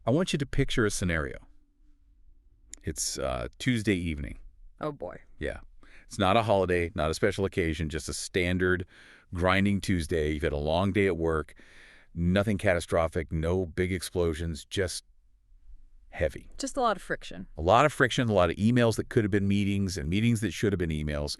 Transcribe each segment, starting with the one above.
I want you to picture a scenario. It's Tuesday evening. Oh boy. Yeah. It's not a holiday, not a special occasion, just a standard grinding Tuesday. You've had a long day at work, nothing catastrophic, no big explosions, just heavy. Just a lot of friction. A lot of friction, a lot of emails that could have been meetings and meetings that should have been emails.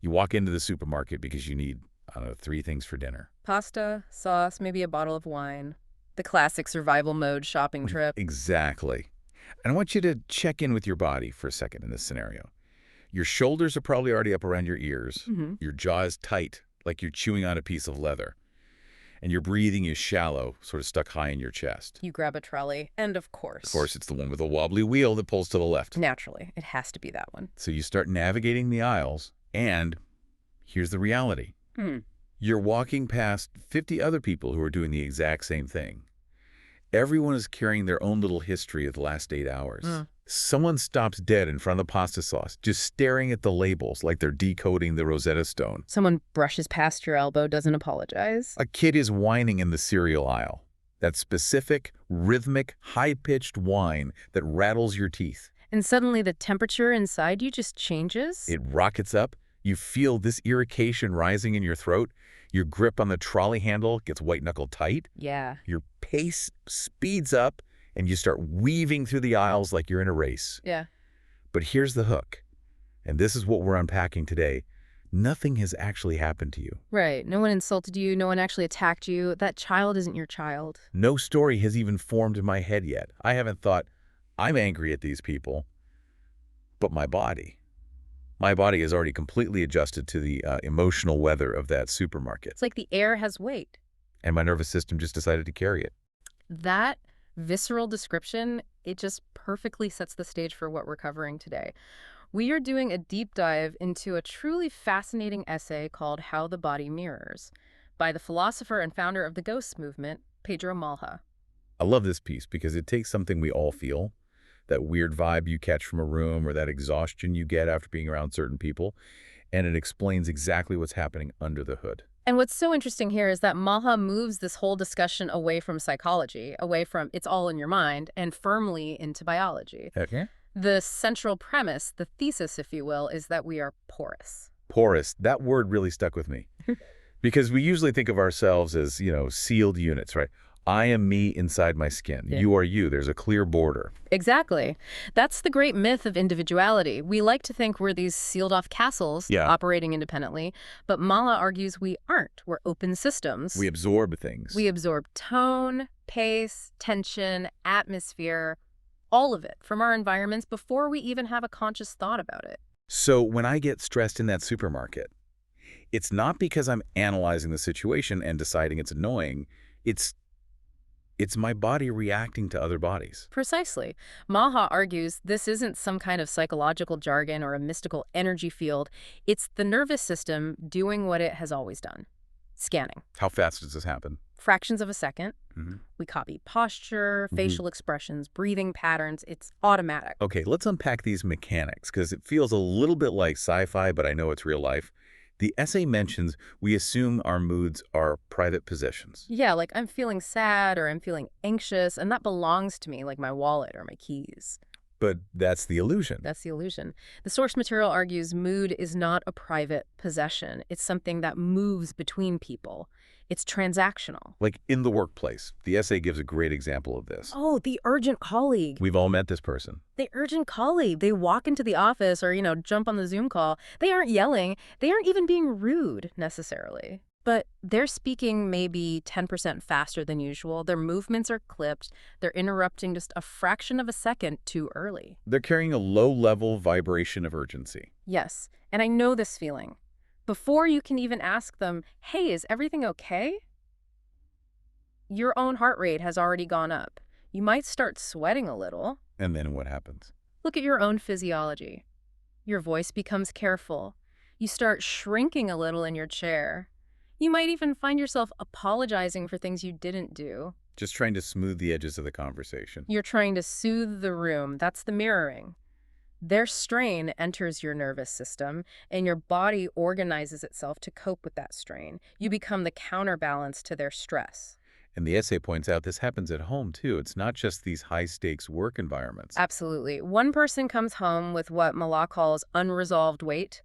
You walk into the supermarket because you need, I don't know, 3 things for dinner. Pasta, sauce, maybe a bottle of wine. The classic survival mode shopping trip. Exactly. And I want you to check in with your body for a second in this scenario. Your shoulders are probably already up around your ears. Your jaw is tight, like you're chewing on a piece of leather. And your breathing is shallow, sort of stuck high in your chest. You grab a trolley, and of course. Of course, it's the one with a wobbly wheel that pulls to the left. Naturally, it has to be that one. So you start navigating the aisles, and here's the reality. You're walking past 50 other people who are doing the exact same thing. Everyone is carrying their own little history of the last 8 hours. Someone stops dead in front of the pasta sauce, just staring at the labels like they're decoding the Rosetta Stone. Someone brushes past your elbow, doesn't apologize. A kid is whining in the cereal aisle. That specific, rhythmic, high-pitched whine that rattles your teeth. And suddenly the temperature inside you just changes? It rockets up. You feel this irritation rising in your throat. Your grip on the trolley handle gets white-knuckle tight. Yeah. Your pace speeds up, and you start weaving through the aisles like you're in a race. Yeah. But here's the hook, and this is what we're unpacking today. Nothing has actually happened to you. Right. No one insulted you. No one actually attacked you. That child isn't your child. No story has even formed in my head yet. I haven't thought, I'm angry at these people, but my body is already completely adjusted to the emotional weather of that supermarket. It's like the air has weight. And my nervous system just decided to carry it. That visceral description, it just perfectly sets the stage for what we're covering today. We are doing a deep dive into a truly fascinating essay called How the Body Mirrors by the philosopher and founder of the Ghost movement, Pedro Malha. I love this piece because it takes something we all feel, that weird vibe you catch from a room or that exhaustion you get after being around certain people, and it explains exactly what's happening under the hood. And what's so interesting here is that Malha moves this whole discussion away from psychology, away from it's all in your mind, and firmly into biology. Okay. The central premise, the thesis, if you will, is that we are porous. Porous, that word really stuck with me. Because we usually think of ourselves as, sealed units, right? I am me inside my skin. Yeah. You are you. There's a clear border. Exactly. That's the great myth of individuality. We like to think we're these sealed-off castles operating independently, but Malha argues we aren't. We're open systems. We absorb things. We absorb tone, pace, tension, atmosphere, all of it from our environments before we even have a conscious thought about it. So when I get stressed in that supermarket, it's not because I'm analyzing the situation and deciding it's annoying. It's my body reacting to other bodies. Precisely. Malha argues this isn't some kind of psychological jargon or a mystical energy field. It's the nervous system doing what it has always done. Scanning. How fast does this happen? Fractions of a second. We copy posture, facial expressions, breathing patterns. It's automatic. Okay, let's unpack these mechanics because it feels a little bit like sci-fi, but I know it's real life. The essay mentions we assume our moods are private possessions. Yeah, like I'm feeling sad or I'm feeling anxious, and that belongs to me, like my wallet or my keys. But that's the illusion. That's the illusion. The source material argues mood is not a private possession. It's something that moves between people. It's transactional. Like in the workplace. The essay gives a great example of this. Oh, the urgent colleague. We've all met this person. The urgent colleague. They walk into the office or, jump on the Zoom call. They aren't yelling. They aren't even being rude, necessarily. But they're speaking maybe 10% faster than usual. Their movements are clipped. They're interrupting just a fraction of a second too early. They're carrying a low-level vibration of urgency. Yes, and I know this feeling. Before you can even ask them, hey, is everything okay? Your own heart rate has already gone up. You might start sweating a little. And then what happens? Look at your own physiology. Your voice becomes careful. You start shrinking a little in your chair. You might even find yourself apologizing for things you didn't do. Just trying to smooth the edges of the conversation. You're trying to soothe the room. That's the mirroring. Their strain enters your nervous system, and your body organizes itself to cope with that strain. You become the counterbalance to their stress. And the essay points out this happens at home, too. It's not just these high-stakes work environments. Absolutely. One person comes home with what Malak calls unresolved weight,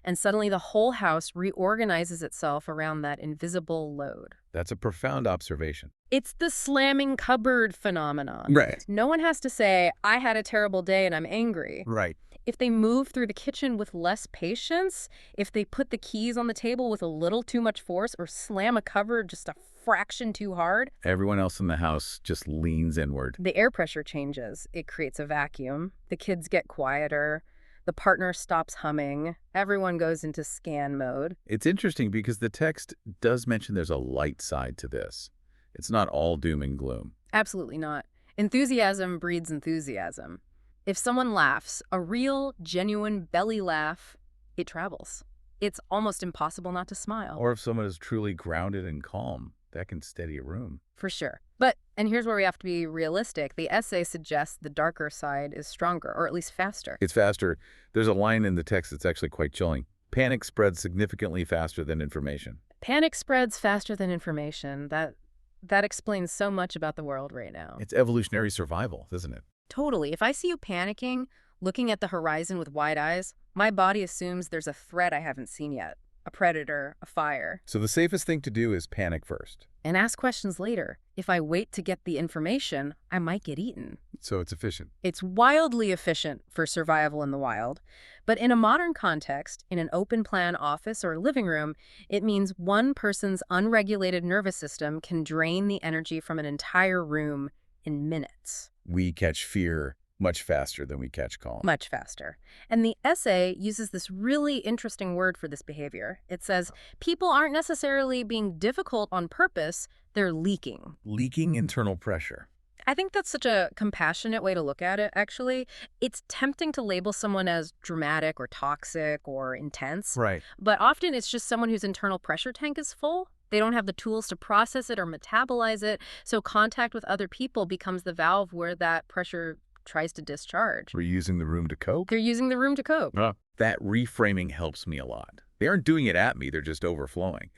and suddenly the whole house reorganizes itself around that invisible load. That's a profound observation. It's the slamming cupboard phenomenon. Right. No one has to say, I had a terrible day and I'm angry. Right. If they move through the kitchen with less patience, if they put the keys on the table with a little too much force or slam a cupboard just a fraction too hard, Everyone else in the house just leans inward. the air pressure changes. It creates a vacuum. The kids get quieter. The partner stops humming. Everyone goes into scan mode. It's interesting because the text does mention there's a light side to this. It's not all doom and gloom. Absolutely not. Enthusiasm breeds enthusiasm. If someone laughs, a real, genuine belly laugh, it travels. It's almost impossible not to smile. Or if someone is truly grounded and calm, that can steady a room. For sure. But, and here's where we have to be realistic, the essay suggests the darker side is stronger, or at least faster. It's faster. There's a line in the text that's actually quite chilling. Panic spreads significantly faster than information. Panic spreads faster than information. That explains so much about the world right now. It's evolutionary survival, isn't it? Totally. If I see you panicking, looking at the horizon with wide eyes, my body assumes there's a threat I haven't seen yet. A predator, a fire. So the safest thing to do is panic first. And ask questions later. If I wait to get the information, I might get eaten. So it's efficient. It's wildly efficient for survival in the wild. But in a modern context, in an open-plan office or living room, it means one person's unregulated nervous system can drain the energy from an entire room in minutes. We catch fear much faster than we catch calm. Much faster. And the essay uses this really interesting word for this behavior. It says, people aren't necessarily being difficult on purpose, they're leaking. Leaking internal pressure. I think that's such a compassionate way to look at it, actually. It's tempting to label someone as dramatic or toxic or intense. Right. But often it's just someone whose internal pressure tank is full. They don't have the tools to process it or metabolize it. So contact with other people becomes the valve where that pressure tries to discharge. We're using the room to cope? They're using the room to cope. That reframing helps me a lot. They aren't doing it at me, they're just overflowing.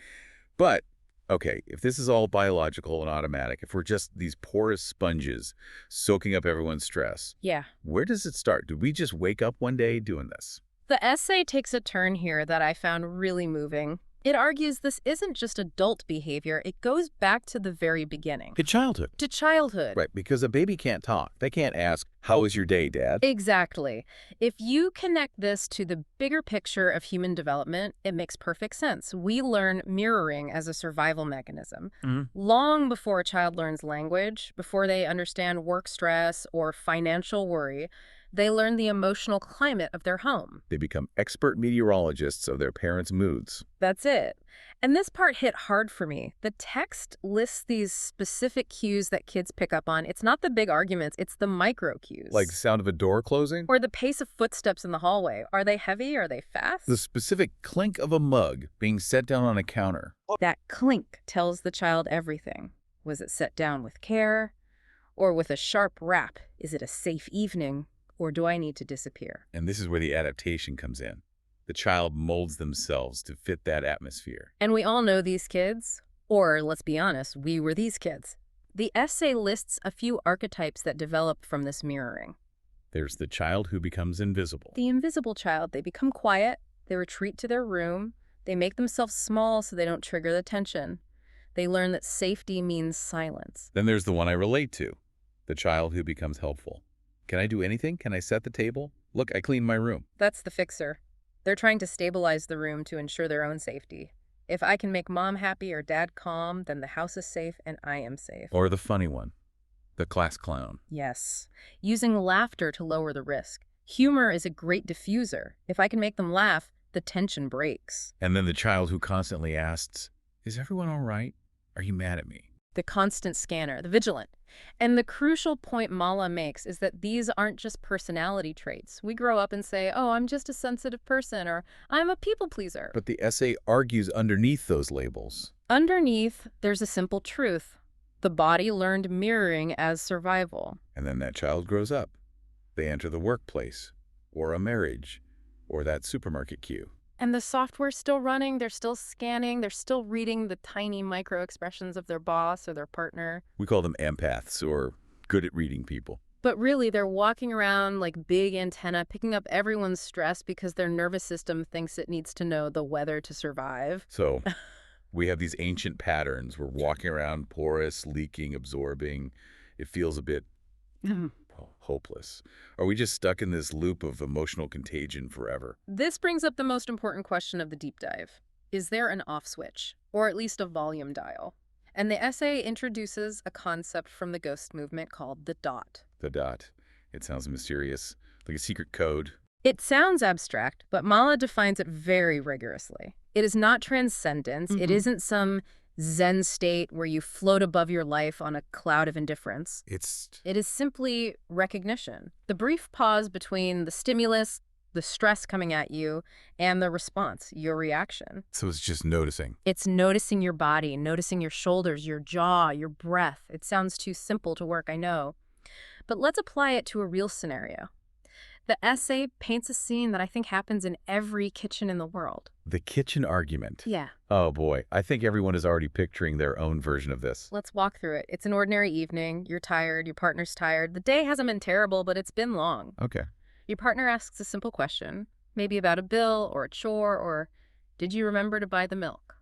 But, okay, if this is all biological and automatic, if we're just these porous sponges soaking up everyone's stress, Yeah. where does it start? Did we just wake up one day doing this? The essay takes a turn here that I found really moving. It argues this isn't just adult behavior, it goes back to the very beginning. To childhood. To childhood. Right, because a baby can't talk. They can't ask, how was your day, Dad? Exactly. If you connect this to the bigger picture of human development, it makes perfect sense. We learn mirroring as a survival mechanism. Long before a child learns language, before they understand work stress or financial worry, they learn the emotional climate of their home. They become expert meteorologists of their parents' moods. That's it. And this part hit hard for me. The text lists these specific cues that kids pick up on. It's not the big arguments, it's the micro cues. Like the sound of a door closing? Or the pace of footsteps in the hallway. Are they heavy? Are they fast? The specific clink of a mug being set down on a counter. That clink tells the child everything. Was it set down with care? Or with a sharp rap? Is it a safe evening? Or do I need to disappear? And this is where the adaptation comes in. The child molds themselves to fit that atmosphere. And we all know these kids. Or, let's be honest, we were these kids. The essay lists a few archetypes that develop from this mirroring. There's the child who becomes invisible. The invisible child, they become quiet, they retreat to their room, they make themselves small so they don't trigger the tension. They learn that safety means silence. Then there's the one I relate to, the child who becomes helpful. Can I do anything? Can I set the table? Look, I cleaned my room. That's the fixer. They're trying to stabilize the room to ensure their own safety. If I can make mom happy or dad calm, then the house is safe and I am safe. Or the funny one, the class clown. Yes. Using laughter to lower the risk. Humor is a great diffuser. If I can make them laugh, the tension breaks. And then the child who constantly asks, is everyone all right? Are you mad at me? The constant scanner, the vigilant. And the crucial point Mala makes is that these aren't just personality traits. We grow up and say, oh, I'm just a sensitive person, or I'm a people pleaser. But the essay argues underneath those labels. Underneath, there's a simple truth. The body learned mirroring as survival. And then that child grows up. They enter the workplace, or a marriage, or that supermarket queue. And the software's still running, they're still scanning, they're still reading the tiny micro expressions of their boss or their partner. We call them empaths, or good at reading people. But really, they're walking around like big antenna, picking up everyone's stress because their nervous system thinks it needs to know the weather to survive. So we have these ancient patterns. We're walking around porous, leaking, absorbing. It feels a bit hopeless. Are we just stuck in this loop of emotional contagion forever? This brings up the most important question of the deep dive. Is there an off switch, or at least a volume dial? And the essay introduces a concept from the ghost movement called the dot. The dot. It sounds mysterious, like a secret code. It sounds abstract, but Mala defines it very rigorously. It is not transcendence. It isn't some Zen state where you float above your life on a cloud of indifference. It is simply recognition. The brief pause between the stimulus, the stress coming at you, and the response, your reaction. So it's just noticing. It's noticing your body, noticing your shoulders, your jaw, your breath. It sounds too simple to work, I know. But let's apply it to a real scenario. The essay paints a scene that I think happens in every kitchen in the world. The kitchen argument. Yeah. Oh boy, I think everyone is already picturing their own version of this. Let's walk through it. It's an ordinary evening. You're tired. Your partner's tired. The day hasn't been terrible, but it's been long. Okay. Your partner asks a simple question, maybe about a bill or a chore or, did you remember to buy the milk?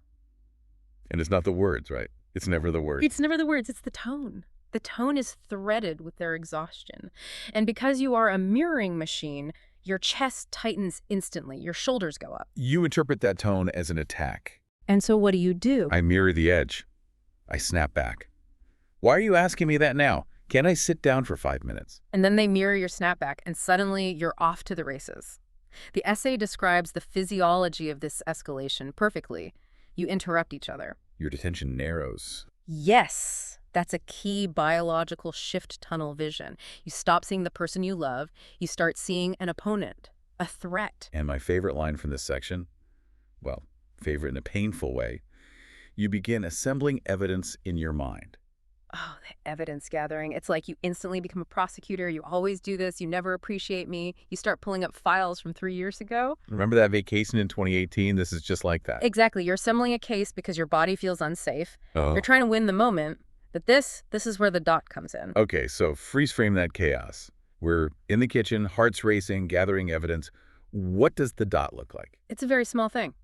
And it's not the words, right? It's never the words. It's never the words. It's the tone. The tone is threaded with their exhaustion. And because you are a mirroring machine, your chest tightens instantly. Your shoulders go up. You interpret that tone as an attack. And so what do? I mirror the edge. I snap back. Why are you asking me that now? Can't I sit down for 5 minutes? And then they mirror your snapback, and suddenly you're off to the races. The essay describes the physiology of this escalation perfectly. You interrupt each other. Your attention narrows. Yes. That's a key biological shift tunnel vision. You stop seeing the person you love. You start seeing an opponent, a threat. And my favorite line from this section, well, favorite in a painful way, you begin assembling evidence in your mind. Oh, the evidence gathering. It's like you instantly become a prosecutor. You always do this. You never appreciate me. You start pulling up files from 3 years ago. Remember that vacation in 2018? This is just like that. Exactly. You're assembling a case because your body feels unsafe. Oh. You're trying to win the moment. But this is where the dot comes in. Okay, so freeze frame that chaos. We're in the kitchen, hearts racing, gathering evidence. What does the dot look like? It's a very small thing.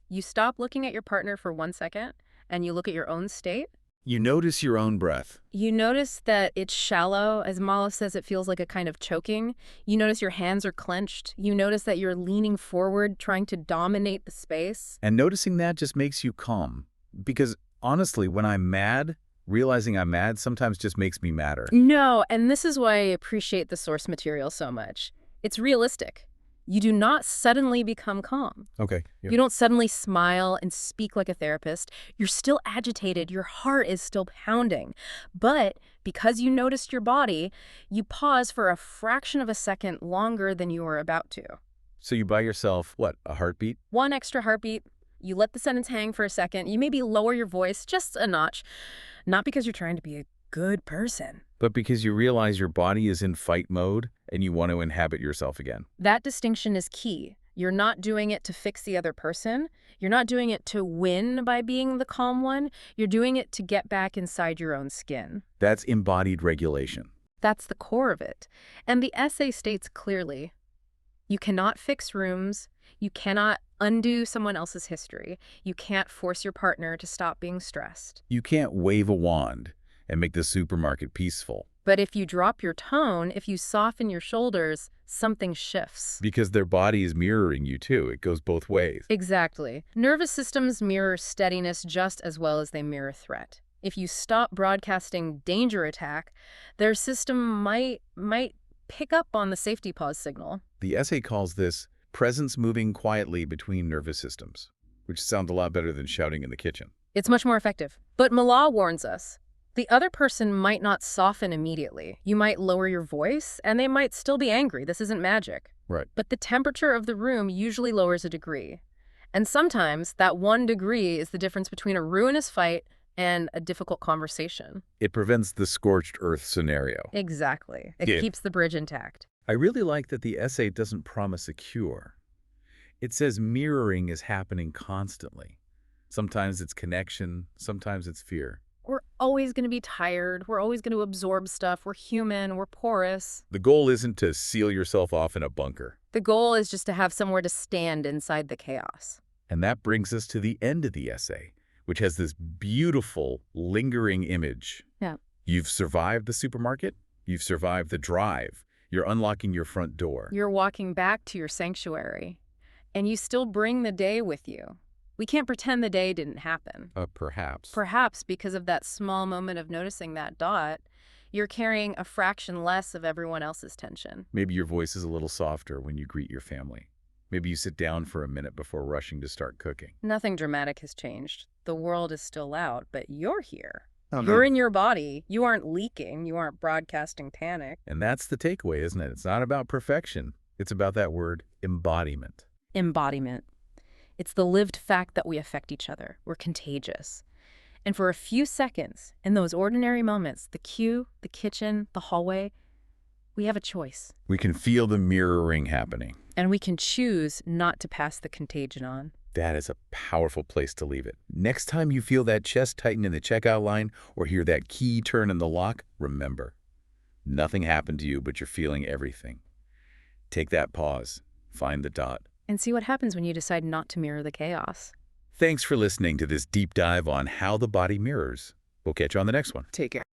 You stop looking at your partner for 1 second, and you look at your own state. You notice your own breath. You notice that it's shallow. As Mala says, it feels like a kind of choking. You notice your hands are clenched. You notice that you're leaning forward, trying to dominate the space. And noticing that just makes you calm. Because honestly, when I'm mad, realizing I'm mad sometimes just makes me madder. No, and this is why I appreciate the source material so much. It's realistic. You do not suddenly become calm. Okay. You don't suddenly smile and speak like a therapist. You're still agitated. Your heart is still pounding. But because you noticed your body, you pause for a fraction of a second longer than you were about to. So you buy yourself, what, a heartbeat? 1 extra heartbeat. You let the sentence hang for a second. You maybe lower your voice just a notch. Not because you're trying to be a good person, but because you realize your body is in fight mode and you want to inhabit yourself again. That distinction is key. You're not doing it to fix the other person. You're not doing it to win by being the calm one. You're doing it to get back inside your own skin. That's embodied regulation. That's the core of it. And the essay states clearly, you cannot fix rooms. You cannot undo someone else's history. You can't force your partner to stop being stressed. You can't wave a wand and make the supermarket peaceful. But if you drop your tone, if you soften your shoulders, something shifts. Because their body is mirroring you too. It goes both ways. Exactly. Nervous systems mirror steadiness just as well as they mirror threat. If you stop broadcasting danger attack, their system might pick up on the safety pause signal. The essay calls this presence moving quietly between nervous systems, which sounds a lot better than shouting in the kitchen. It's much more effective. But Mala warns us. The other person might not soften immediately. You might lower your voice, and they might still be angry. This isn't magic. Right. But the temperature of the room usually lowers a degree. And sometimes that 1 degree is the difference between a ruinous fight and a difficult conversation. It prevents the scorched earth scenario. Exactly. It keeps the bridge intact. I really like that the essay doesn't promise a cure. It says mirroring is happening constantly. Sometimes it's connection, sometimes it's fear. We're always going to be tired. We're always going to absorb stuff. We're human. We're porous. The goal isn't to seal yourself off in a bunker. The goal is just to have somewhere to stand inside the chaos. And that brings us to the end of the essay, which has this beautiful, lingering image. Yeah. You've survived the supermarket. You've survived the drive. You're unlocking your front door. You're walking back to your sanctuary, and you still bring the day with you. We can't pretend the day didn't happen. Perhaps. Perhaps because of that small moment of noticing that dot, you're carrying a fraction less of everyone else's tension. Maybe your voice is a little softer when you greet your family. Maybe you sit down for a minute before rushing to start cooking. Nothing dramatic has changed. The world is still out, but you're here. Oh, You're in your body. You aren't leaking. You aren't broadcasting panic. And that's the takeaway, isn't it? It's not about perfection. It's about that word, embodiment. Embodiment. It's the lived fact that we affect each other. We're contagious. And for a few seconds, in those ordinary moments, the queue, the kitchen, the hallway, we have a choice. We can feel the mirroring happening. And we can choose not to pass the contagion on. That is a powerful place to leave it. Next time you feel that chest tighten in the checkout line or hear that key turn in the lock, remember, nothing happened to you, but you're feeling everything. Take that pause, find the dot. And see what happens when you decide not to mirror the chaos. Thanks for listening to this deep dive on how the body mirrors. We'll catch you on the next one. Take care.